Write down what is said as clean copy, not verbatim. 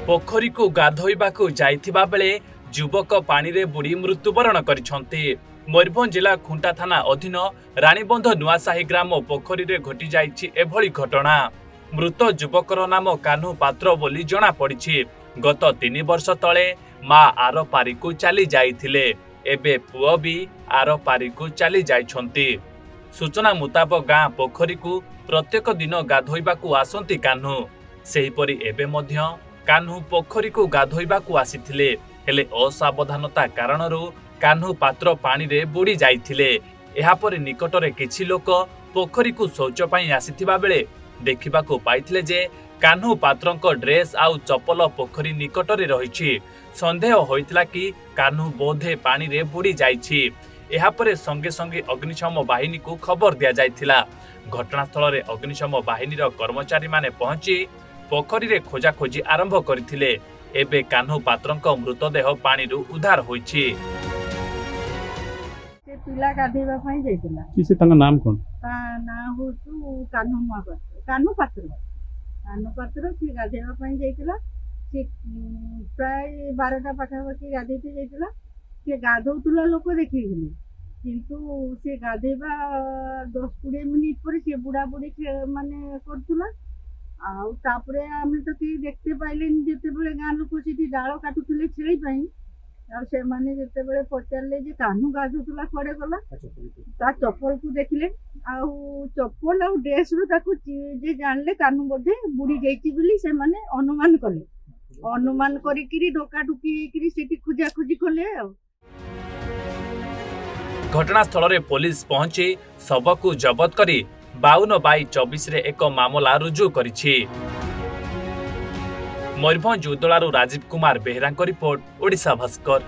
पोखरी को गाधोइबाकू जाइथिबा बेले युवक पानी रे बुड़ी मृत्युवरण करिसंती। मयूरभंज जिला खुंटा थाना अधीन रानीबंध नुआसाही ग्राम पोखरी रे घटी जाइछि एभली घटना। मृत युवकर नाम कान्हू पात्र बोली जना पड़िछि। गत 3 वर्ष तले मां आर पारी को चली जाइथिले, एबे पुओ भी आर पारी को चली जाइछंती। सूचना मुताबक गाँ पोखरी को प्रत्येक दिन गाधोइबाकू आसंती कान्हू। सेहीपरि एबे मध्य कान्हू पोखरी को गाधोइबाकू आसिथिले, हेले असावधानता कारणरू कान्हू पात्र पानी रे बुड़ी जाइथिले। एहा परे निकटरे किछि लोक पोखरी को शौच पई आसिथिबा बेले देखिबाकू पाइथिले जे कान्हू पात्रंक ड्रेस आउ चपल पोखरी निकटरे रहिछि। संदेह होइतला कि कान्हू बोधे पानी रे बुड़ी जाइछि। एहा परे संगे संगे अग्निशम बाहिनी को खबर दिया जाइथिला। घटनास्थल रे अग्निशम बाहिनीर कर्मचारी माने पहुंची पोखरी रे खोजा खोजी आरंभ करथिले। एबे कान्हू पात्रंक मृतदेह पानी रु उद्धार होइछि। से पिला गाधेबा पई जाइतिला। किसे तंग नाम कोन? ता ना होतु कान्हू महापात्र, कान्हू पात्र से गाधेबा पई जाइतिला। से प्राय 12टा पाखापाखि गाधेते जाइतिला। से गाधौतुला लोक देखिथिले, किंतु से गाधेबा 10-20 मिनिट पर से बुढ़ा बुढ़ी माने करतुला। आउ तापरे आमे तो कि देखते पाइलेन जेते बेले गाँ लोक सेठी डाळ काटुथिले छेଳି पई। आ से माने जेते बेले पचारले जे कान्हू गाधुतुला खड़े गला, ता चप्पल को देखले। आउ चप्पल आउ ड्रेस रो ताको जे जानले कान्हू बोधे बुड़ी जाइछि बोली से माने अनुमान कले। अनुमान करिकिरी डोका डुकी किरी सेठी खुजा खुजी कले। घटनास्थल रे पुलिस पहुंची शव को जबत करी 52/24 रे एक मामला रुजु करिछि। मयूरभंज उदलारू राजीव कुमार बेहरा रिपोर्ट, ओडिशा भास्कर।